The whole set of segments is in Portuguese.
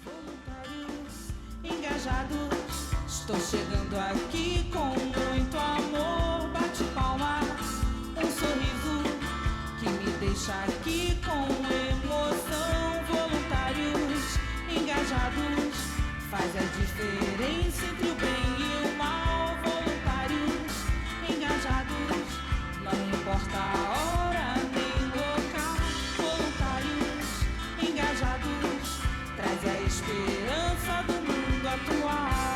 Voluntários engajados, estou chegando aqui com muito amor. Bate palma, um sorriso que me deixa aqui com emoção. Voluntários engajados, faz a diferença entre o bem e o mal. Voluntários engajados, não importa a hora nem local. Voluntários engajados, traz a esperança do mundo atual.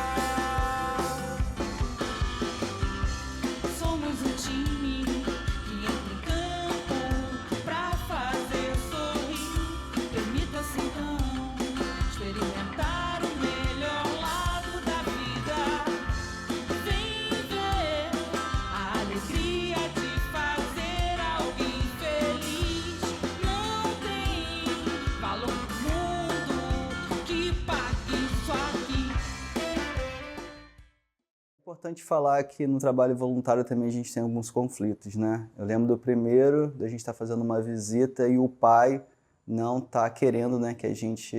Somos um time que entra em campo pra fazer sorrir. Permita-se então experimentar o melhor lado da vida. Vem ver a alegria de fazer alguém feliz. Não tem valor no mundo que pague isso aqui. É importante falar que no trabalho voluntário também a gente tem alguns conflitos, né? Eu lembro do primeiro, da gente estar fazendo uma visita e o pai não tá querendo, né, que a gente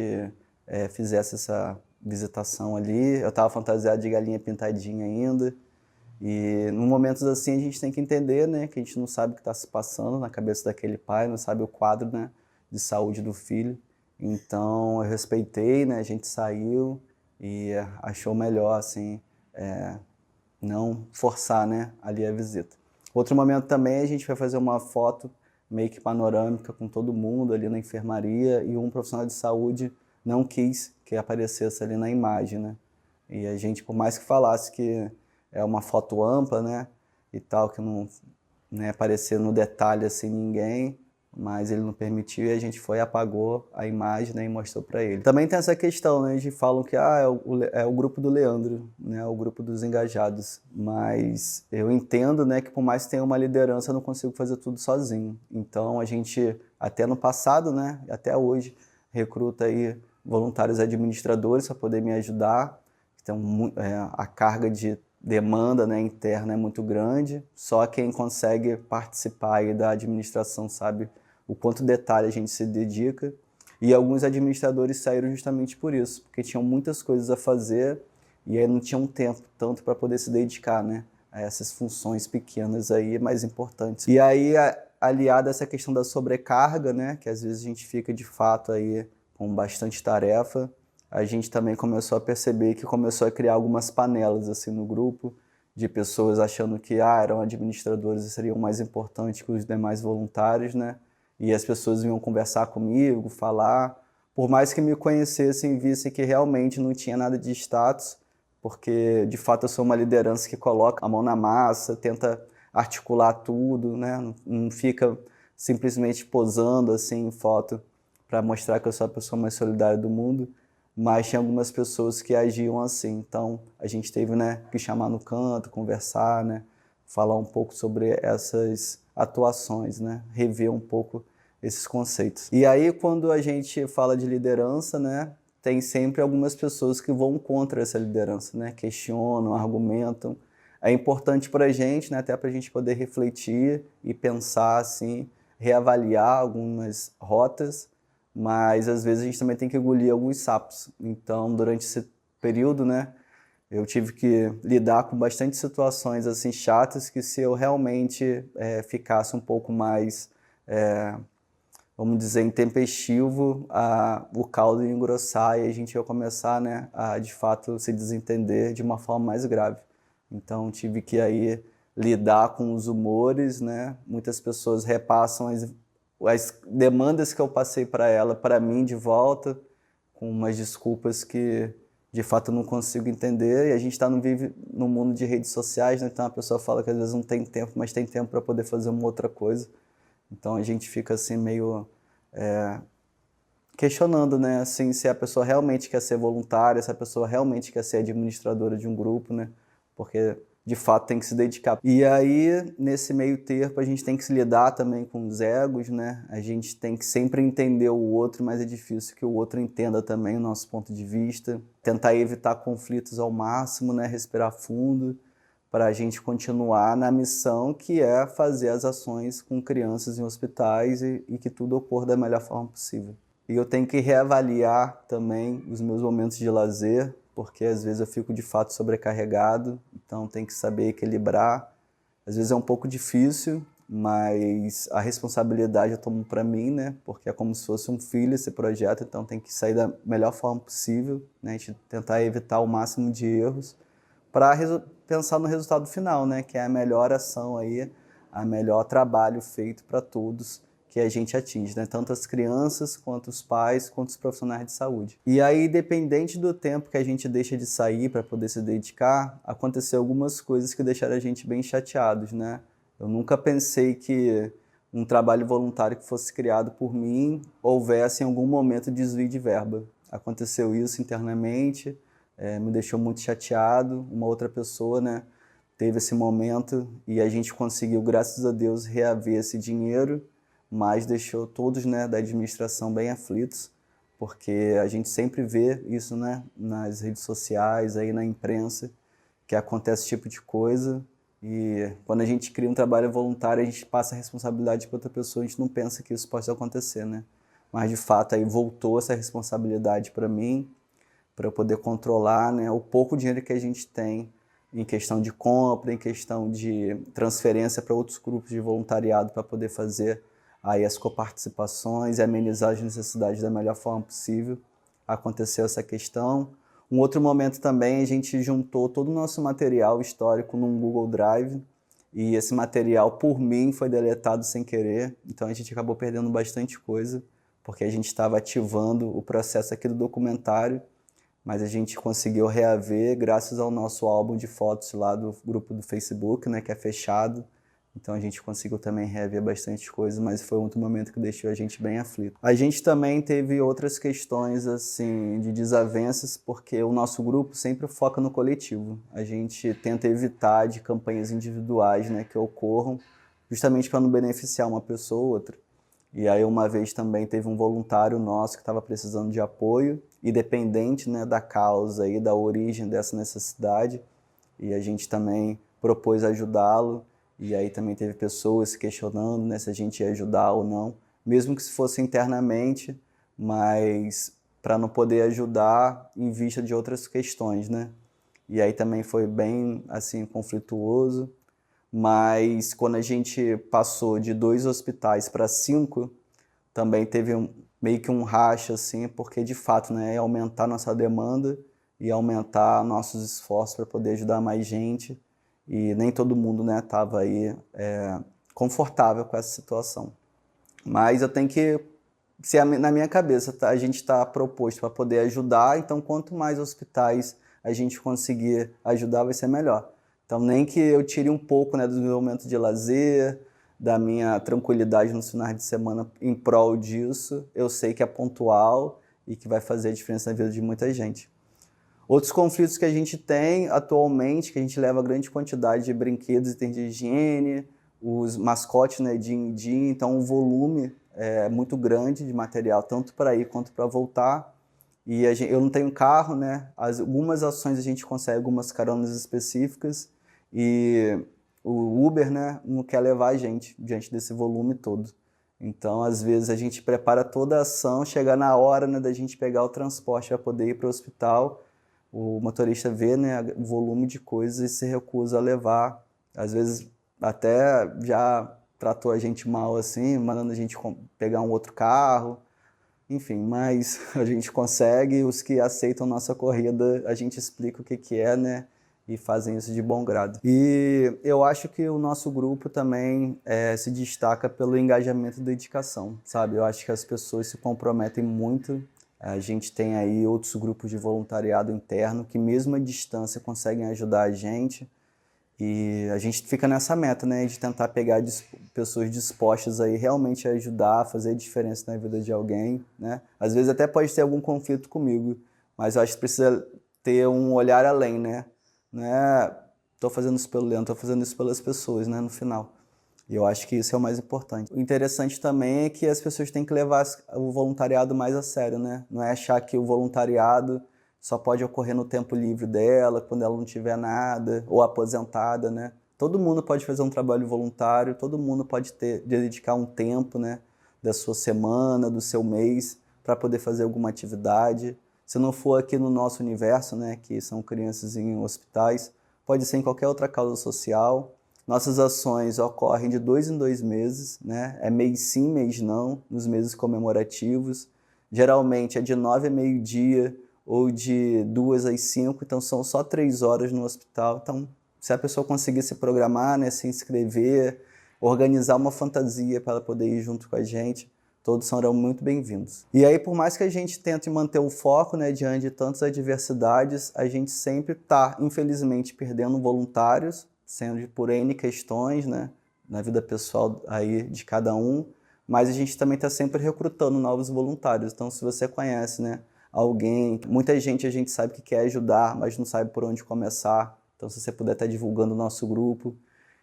fizesse essa visitação ali. Eu estava fantasiado de galinha pintadinha ainda. E em momentos assim a gente tem que entender, né, que a gente não sabe o que está se passando na cabeça daquele pai, não sabe o quadro, né, de saúde do filho. Então eu respeitei, né, a gente saiu e achou melhor, assim, não forçar, né, ali a visita. Outro momento também a gente vai fazer uma foto meio que panorâmica com todo mundo ali na enfermaria e um profissional de saúde não quis que aparecesse ali na imagem, né? E a gente, por mais que falasse que é uma foto ampla, né, e tal, que não, né, aparecer no detalhe assim ninguém, mas ele não permitiu e a gente foi e apagou a imagem, né, e mostrou para ele. Também tem essa questão, né, de falam que é o grupo do Leandro, né, o grupo dos engajados, mas eu entendo, né, que por mais que tenha uma liderança, eu não consigo fazer tudo sozinho. Então a gente, até no passado, né, até hoje, recruta aí voluntários administradores para poder me ajudar. Então a carga de demanda, né, interna é muito grande, só quem consegue participar aí da administração sabe o quanto detalhe a gente se dedica, e alguns administradores saíram justamente por isso, porque tinham muitas coisas a fazer e aí não tinham tempo tanto para poder se dedicar, né, a essas funções pequenas aí, mais importantes. E aí, aliado a essa questão da sobrecarga, né, que às vezes a gente fica de fato aí com bastante tarefa, a gente também começou a perceber que começou a criar algumas panelas assim no grupo, de pessoas achando que eram administradores e seriam mais importantes que os demais voluntários, né? E as pessoas vinham conversar comigo, falar, por mais que me conhecessem e vissem que realmente não tinha nada de status, porque de fato eu sou uma liderança que coloca a mão na massa, tenta articular tudo, né? Não fica simplesmente posando assim em foto para mostrar que eu sou a pessoa mais solidária do mundo, mas tinha algumas pessoas que agiam assim. Então a gente teve, né, que chamar no canto, conversar, né, falar um pouco sobre essas atuações, né, rever um pouco esses conceitos. E aí quando a gente fala de liderança, né, tem sempre algumas pessoas que vão contra essa liderança, né, questionam, argumentam. É importante para a gente, né, até para a gente poder refletir e pensar assim, reavaliar algumas rotas, mas às vezes a gente também tem que engolir alguns sapos. Então, durante esse período, né, eu tive que lidar com bastante situações assim chatas que se eu realmente ficasse um pouco mais, vamos dizer, intempestivo, o caldo ia engrossar e a gente ia começar, né, a de fato se desentender de uma forma mais grave. Então, tive que aí lidar com os humores, né? Muitas pessoas repassam as demandas que eu passei para mim de volta, com umas desculpas que de fato eu não consigo entender, e a gente vive num mundo de redes sociais, né? Então a pessoa fala que às vezes não tem tempo, mas tem tempo para poder fazer uma outra coisa. Então a gente fica assim meio questionando, né, assim, se a pessoa realmente quer ser voluntária, se a pessoa realmente quer ser administradora de um grupo, né? Porque de fato tem que se dedicar. E aí, nesse meio termo, a gente tem que se lidar também com os egos, né? A gente tem que sempre entender o outro, mas é difícil que o outro entenda também o nosso ponto de vista. Tentar evitar conflitos ao máximo, né? Respirar fundo, para a gente continuar na missão que é fazer as ações com crianças em hospitais e que tudo ocorra da melhor forma possível. E eu tenho que reavaliar também os meus momentos de lazer, porque às vezes eu fico de fato sobrecarregado, então tem que saber equilibrar. Às vezes é um pouco difícil, mas a responsabilidade eu tomo para mim, né? Porque é como se fosse um filho esse projeto, então tem que sair da melhor forma possível, né? A gente tentar evitar o máximo de erros para pensar no resultado final, né? Que é a melhor ação aí, a melhor trabalho feito para todos que a gente atinge, né? Tanto as crianças, quanto os pais, quanto os profissionais de saúde. E aí, dependente do tempo que a gente deixa de sair para poder se dedicar, aconteceu algumas coisas que deixaram a gente bem chateados, né? Eu nunca pensei que um trabalho voluntário que fosse criado por mim houvesse em algum momento desvio de verba. Aconteceu isso internamente, me deixou muito chateado. Uma outra pessoa, né, teve esse momento e a gente conseguiu, graças a Deus, reaver esse dinheiro, mas deixou todos, né, da administração bem aflitos, porque a gente sempre vê isso, né, nas redes sociais, aí na imprensa, que acontece esse tipo de coisa. E quando a gente cria um trabalho voluntário, a gente passa a responsabilidade para outra pessoa, a gente não pensa que isso possa acontecer, né? Mas de fato aí voltou essa responsabilidade para mim, para eu poder controlar, né, o pouco dinheiro que a gente tem em questão de compra, em questão de transferência para outros grupos de voluntariado para poder fazer aí as coparticipações e amenizar as necessidades da melhor forma possível. Aconteceu essa questão. Um outro momento também, a gente juntou todo o nosso material histórico num Google Drive e esse material, por mim, foi deletado sem querer, então a gente acabou perdendo bastante coisa, porque a gente estava ativando o processo aqui do documentário, mas a gente conseguiu reaver graças ao nosso álbum de fotos lá do grupo do Facebook, né, que é fechado. Então a gente conseguiu também reaver bastante coisa, mas foi outro momento que deixou a gente bem aflito. A gente também teve outras questões assim de desavenças, porque o nosso grupo sempre foca no coletivo. A gente tenta evitar de campanhas individuais, né, que ocorram, justamente para não beneficiar uma pessoa ou outra. E aí uma vez também teve um voluntário nosso que estava precisando de apoio, independente, né, da causa e da origem dessa necessidade, e a gente também propôs ajudá-lo. E aí também teve pessoas se questionando, né, se a gente ia ajudar ou não, mesmo que se fosse internamente, mas para não poder ajudar em vista de outras questões, né? E aí também foi bem assim conflituoso, mas quando a gente passou de 2 hospitais para 5, também teve meio que um racha assim, porque de fato, né, ia aumentar nossa demanda e aumentar nossos esforços para poder ajudar mais gente. E nem todo mundo, né, estava aí confortável com essa situação. Mas eu tenho que, se na minha cabeça a gente está proposto para poder ajudar, então quanto mais hospitais a gente conseguir ajudar, vai ser melhor. Então nem que eu tire um pouco, né, do meu momento de lazer, da minha tranquilidade nos finais de semana em prol disso, eu sei que é pontual e que vai fazer a diferença na vida de muita gente. Outros conflitos que a gente tem atualmente, que a gente leva grande quantidade de brinquedos e itens de higiene, os mascotes, né, din-din, então o volume é muito grande de material, tanto para ir quanto para voltar. E eu não tenho carro, né? Algumas ações a gente consegue algumas caronas específicas e o Uber, né, não quer levar a gente diante desse volume todo. Então, às vezes, a gente prepara toda a ação, chega na hora, né, da gente pegar o transporte para poder ir para o hospital, o motorista vê, né, o volume de coisas e se recusa a levar. Às vezes até já tratou a gente mal assim, mandando a gente pegar um outro carro. Enfim, mas a gente consegue. Os que aceitam nossa corrida, a gente explica o que é, né, e fazem isso de bom grado. E eu acho que o nosso grupo também se destaca pelo engajamento e dedicação, sabe? Eu acho que as pessoas se comprometem muito. A gente tem aí outros grupos de voluntariado interno que mesmo à distância conseguem ajudar a gente e a gente fica nessa meta, né, de tentar pegar pessoas dispostas aí realmente a ajudar, a fazer diferença na vida de alguém, né? Às vezes até pode ter algum conflito comigo, mas eu acho que precisa ter um olhar além, né? Não é, tô fazendo isso pelo Leandro, tô fazendo isso pelas pessoas, né, no final. E eu acho que isso é o mais importante. O interessante também é que as pessoas têm que levar o voluntariado mais a sério, né? Não é achar que o voluntariado só pode ocorrer no tempo livre dela, quando ela não tiver nada, ou aposentada, né? Todo mundo pode fazer um trabalho voluntário, todo mundo pode dedicar um tempo, né, da sua semana, do seu mês, para poder fazer alguma atividade. Se não for aqui no nosso universo, né, que são crianças em hospitais, pode ser em qualquer outra causa social. Nossas ações ocorrem de 2 em 2 meses, né? É mês sim, mês não, nos meses comemorativos. Geralmente é de 9 a meio-dia ou de 2 às 5, então são só 3 horas no hospital. Então, se a pessoa conseguir se programar, né, se inscrever, organizar uma fantasia para ela poder ir junto com a gente, todos serão muito bem-vindos. E aí, por mais que a gente tente manter o foco, né, diante de tantas adversidades, a gente sempre está, infelizmente, perdendo voluntários, sendo por N questões, né, na vida pessoal aí de cada um, mas a gente também está sempre recrutando novos voluntários. Então, se você conhece, né, alguém, muita gente a gente sabe que quer ajudar, mas não sabe por onde começar. Então, se você puder estar divulgando o nosso grupo,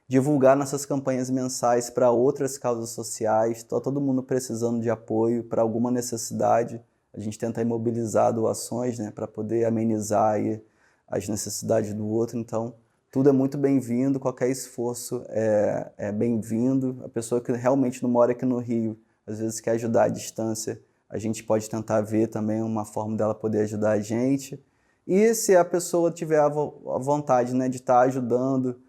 divulgar nossas campanhas mensais para outras causas sociais, está todo mundo precisando de apoio para alguma necessidade. A gente tenta imobilizar doações, né, para poder amenizar aí as necessidades do outro. Então, tudo é muito bem-vindo, qualquer esforço é bem-vindo. A pessoa que realmente não mora aqui no Rio, às vezes quer ajudar à distância, a gente pode tentar ver também uma forma dela poder ajudar a gente. E se a pessoa tiver a vontade, né, de estar ajudando,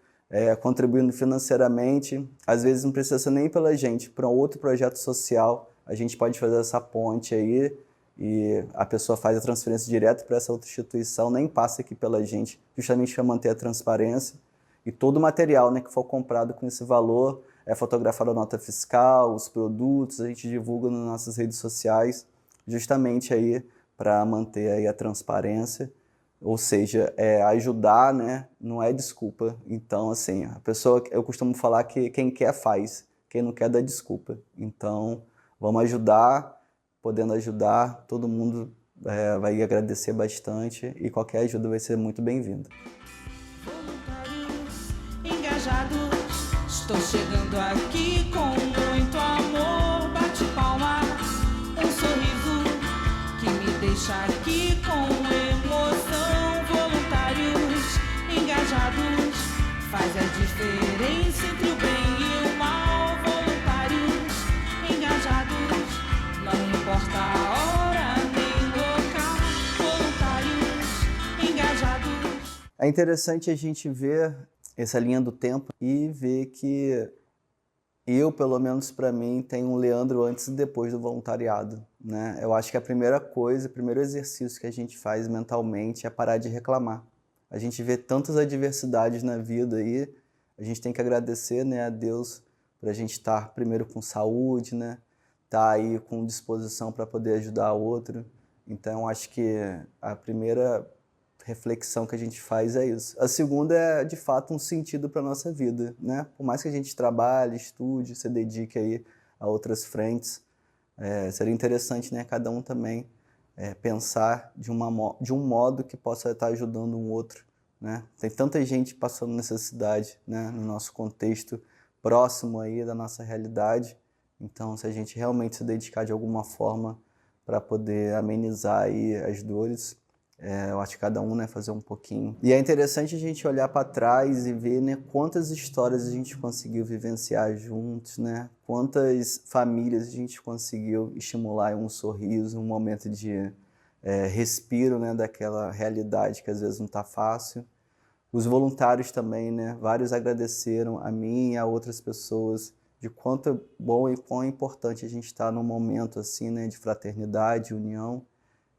contribuindo financeiramente, às vezes não precisa ser nem pela gente, para um outro projeto social, a gente pode fazer essa ponte aí e a pessoa faz a transferência direto para essa outra instituição, nem passa aqui pela gente, justamente para manter a transparência. E todo o material, né, que for comprado com esse valor é fotografado a nota fiscal, os produtos, a gente divulga nas nossas redes sociais, justamente aí para manter aí a transparência. Ou seja, ajudar, né, não é desculpa. Então, assim, a pessoa, eu costumo falar que quem quer faz, quem não quer dá desculpa. Então, vamos ajudar, podendo ajudar, todo mundo vai agradecer bastante e qualquer ajuda vai ser muito bem-vinda. Voluntários engajados, estou chegando aqui com muito amor. Bate palma, um sorriso que me deixa aqui com emoção. Voluntários engajados, faz a diferença entre o bem e o mal. Voluntários engajados, não importa a hora nem local. Voluntários engajados. É interessante a gente ver essa linha do tempo e ver que eu, pelo menos para mim, tenho um Leandro antes e depois do voluntariado, né? Eu acho que a primeira coisa, o primeiro exercício que a gente faz mentalmente é parar de reclamar. A gente vê tantas adversidades na vida aí, a gente tem que agradecer, né, a Deus por a gente estar primeiro com saúde, né? Estar aí com disposição para poder ajudar o outro. Então, acho que a primeira reflexão que a gente faz é isso. A segunda é, de fato, um sentido para a nossa vida, né? Por mais que a gente trabalhe, estude, se dedique aí a outras frentes, seria interessante, né, cada um também pensar de um modo que possa estar ajudando um outro, né? Tem tanta gente passando necessidade, né, no nosso contexto próximo aí da nossa realidade. Então, se a gente realmente se dedicar de alguma forma para poder amenizar aí as dores, eu acho que cada um, né, fazer um pouquinho. E é interessante a gente olhar para trás e ver, né, quantas histórias a gente conseguiu vivenciar juntos, né? Quantas famílias a gente conseguiu estimular um sorriso, um momento de respiro, né, daquela realidade que às vezes não está fácil. Os voluntários também, né? Vários agradeceram a mim e a outras pessoas de quanto é bom e quão importante a gente está num momento assim, né, de fraternidade, união.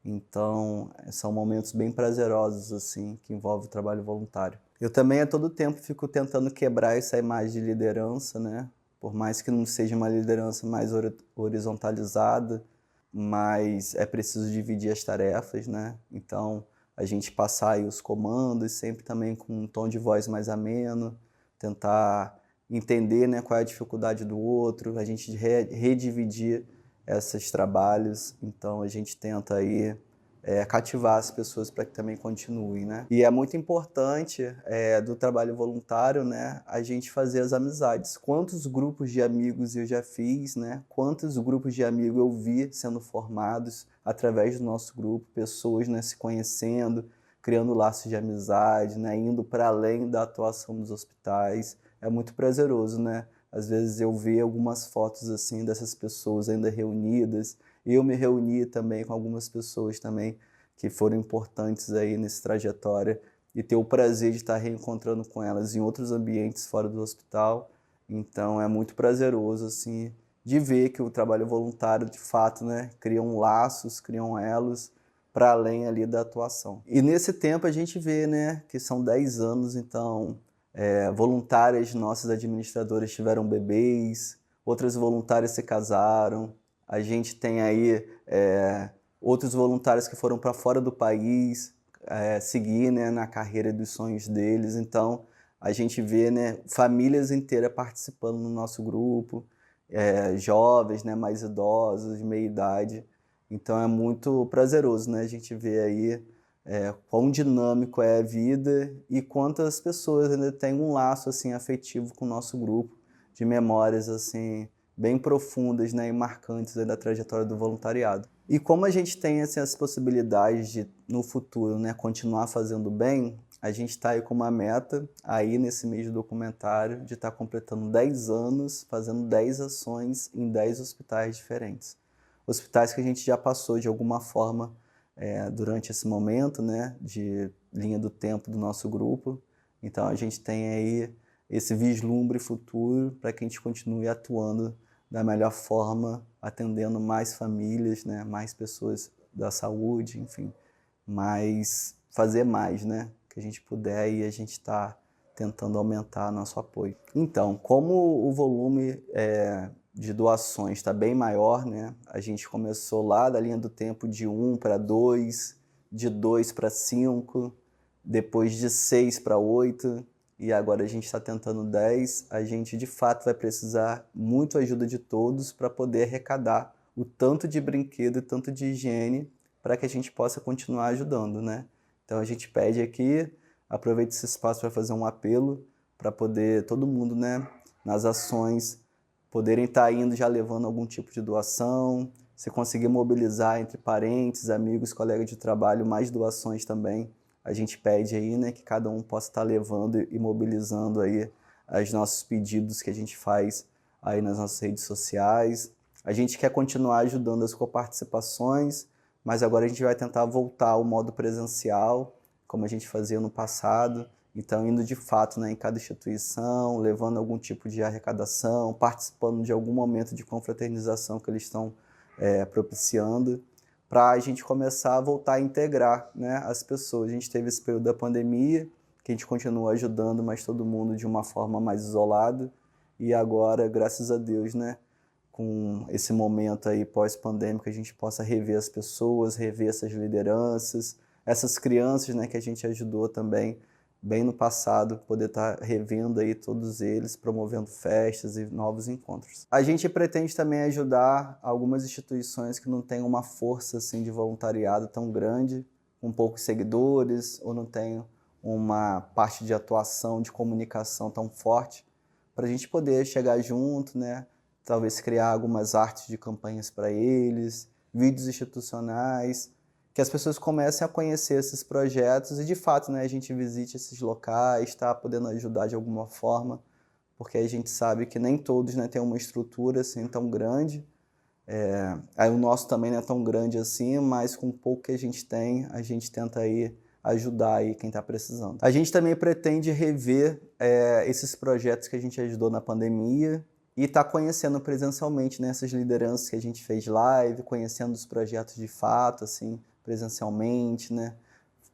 Então, são momentos bem prazerosos, assim, que envolvem o trabalho voluntário. Eu também, a todo tempo, fico tentando quebrar essa imagem de liderança, né? Por mais que não seja uma liderança mais horizontalizada, mas é preciso dividir as tarefas, né? Então, a gente passar aí os comandos, sempre também com um tom de voz mais ameno, tentar entender, né, qual é a dificuldade do outro, a gente redividir esses trabalhos, então a gente tenta aí cativar as pessoas para que também continuem, né? E é muito importante do trabalho voluntário, né, a gente fazer as amizades. Quantos grupos de amigos eu já fiz, né? Quantos grupos de amigos eu vi sendo formados através do nosso grupo, pessoas, né, se conhecendo, criando laços de amizade, né, indo para além da atuação nos hospitais. É muito prazeroso, né? Às vezes eu vejo algumas fotos assim dessas pessoas ainda reunidas eu me reuni também com algumas pessoas também que foram importantes aí nessa trajetória e ter o prazer de estar reencontrando com elas em outros ambientes fora do hospital. Então é muito prazeroso assim de ver que o trabalho voluntário de fato, né, criam laços, criam elos para além ali da atuação. E nesse tempo a gente vê, né, que são 10 anos, então voluntárias nossas administradoras tiveram bebês, outras voluntárias se casaram, a gente tem aí outros voluntários que foram para fora do país, seguir, né, na carreira dos sonhos deles. Então a gente vê, né, famílias inteiras participando no nosso grupo, jovens, né, mais idosos, de meia idade. Então é muito prazeroso, né, a gente vê aí quão dinâmico é a vida e quantas pessoas ainda têm um laço assim afetivo com o nosso grupo, de memórias assim bem profundas, né, e marcantes aí da trajetória do voluntariado. E como a gente tem assim, as possibilidades de no futuro, né, continuar fazendo bem, a gente está aí com uma meta aí nesse mês do documentário de estar completando 10 anos fazendo 10 ações em 10 hospitais diferentes. Hospitais que a gente já passou de alguma forma durante esse momento, né, de linha do tempo do nosso grupo. Então a gente tem aí esse vislumbre futuro para que a gente continue atuando da melhor forma, atendendo mais famílias, né, mais pessoas da saúde, enfim, mas fazer mais, né, que a gente puder, e a gente está tentando aumentar nosso apoio. Então, como o volume de doações está bem maior, né? A gente começou lá da linha do tempo de 1 para 2, de 2 para 5, depois de 6 para 8, e agora a gente está tentando 10. A gente de fato vai precisar muito ajuda de todos para poder arrecadar o tanto de brinquedo e tanto de higiene para que a gente possa continuar ajudando, né? Então a gente pede aqui, aproveite esse espaço para fazer um apelo para poder todo mundo, né, nas ações, poderem estar indo já levando algum tipo de doação, se conseguir mobilizar entre parentes, amigos, colegas de trabalho, mais doações também. A gente pede aí, né, que cada um possa estar levando e mobilizando aí os nossos pedidos que a gente faz aí nas nossas redes sociais. A gente quer continuar ajudando as coparticipações, mas agora a gente vai tentar voltar ao modo presencial, como a gente fazia no passado. Então, indo de fato, né, em cada instituição, levando algum tipo de arrecadação, participando de algum momento de confraternização que eles estão propiciando, para a gente começar a voltar a integrar, né, as pessoas. A gente teve esse período da pandemia, que a gente continua ajudando, mas todo mundo de uma forma mais isolada. E agora, graças a Deus, né, com esse momento aí pós-pandêmico, a gente possa rever as pessoas, rever essas lideranças, essas crianças, né, que a gente ajudou também bem no passado, poder estar revendo aí todos eles, promovendo festas e novos encontros. A gente pretende também ajudar algumas instituições que não têm uma força assim, de voluntariado tão grande, com poucos seguidores, ou não tem uma parte de atuação, de comunicação tão forte, para a gente poder chegar junto, né? Talvez criar algumas artes de campanhas para eles, vídeos institucionais, que as pessoas comecem a conhecer esses projetos e, de fato, né, a gente visite esses locais, está podendo ajudar de alguma forma, porque a gente sabe que nem todos, né, têm uma estrutura assim tão grande. Aí o nosso também não é tão grande assim, mas com o pouco que a gente tem, a gente tenta aí ajudar aí quem está precisando. A gente também pretende rever esses projetos que a gente ajudou na pandemia e está conhecendo presencialmente, né, essas lideranças que a gente fez live, conhecendo os projetos de fato, assim, presencialmente, né?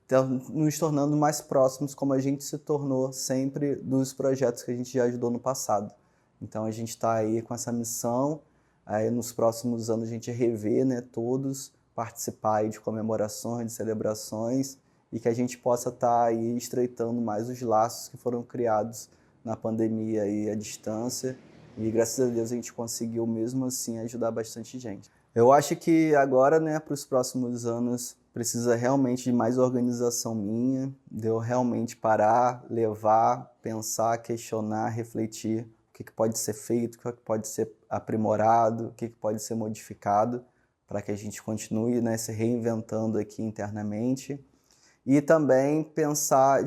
Então, nos tornando mais próximos, como a gente se tornou sempre dos projetos que a gente já ajudou no passado. Então a gente está aí com essa missão, aí nos próximos anos a gente rever, né, todos, participar aí de comemorações, de celebrações, e que a gente possa estar aí estreitando mais os laços que foram criados na pandemia aí à distância, e graças a Deus a gente conseguiu mesmo assim ajudar bastante gente. Eu acho que agora, né, para os próximos anos, precisa realmente de mais organização minha, de eu realmente parar, levar, pensar, questionar, refletir o que pode ser feito, o que pode ser aprimorado, o que pode ser modificado, para que a gente continue, né, se reinventando aqui internamente. E também pensar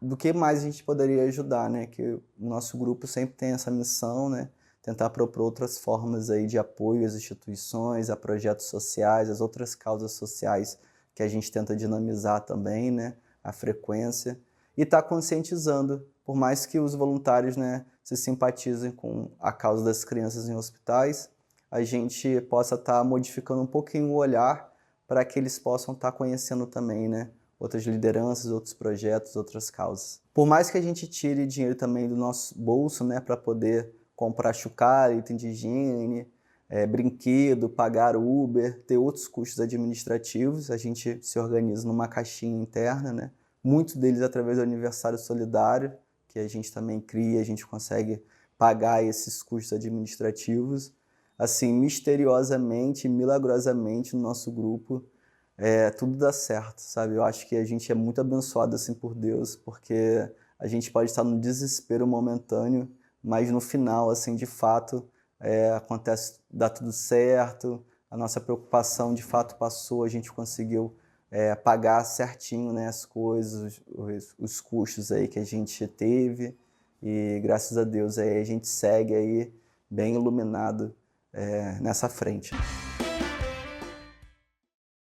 do que mais a gente poderia ajudar, né, que o nosso grupo sempre tem essa missão, né, tentar propor outras formas aí de apoio às instituições, a projetos sociais, as outras causas sociais que a gente tenta dinamizar também, né, a frequência, e estar conscientizando, por mais que os voluntários, né, se simpatizem com a causa das crianças em hospitais, a gente possa estar modificando um pouquinho o olhar para que eles possam estar conhecendo também, né, outras lideranças, outros projetos, outras causas. Por mais que a gente tire dinheiro também do nosso bolso, né, para poder comprar chucara, item de higiene, brinquedo, pagar Uber, ter outros custos administrativos, a gente se organiza numa caixinha interna, né? Muitos deles através do aniversário solidário, que a gente também cria, a gente consegue pagar esses custos administrativos. Assim, misteriosamente, milagrosamente, no nosso grupo, tudo dá certo, sabe? Eu acho que a gente é muito abençoado assim por Deus, porque a gente pode estar num desespero momentâneo, mas no final, assim, de fato, acontece, dá tudo certo, a nossa preocupação de fato passou, a gente conseguiu pagar certinho, né, as coisas, os custos aí que a gente teve, e graças a Deus aí a gente segue aí bem iluminado nessa frente.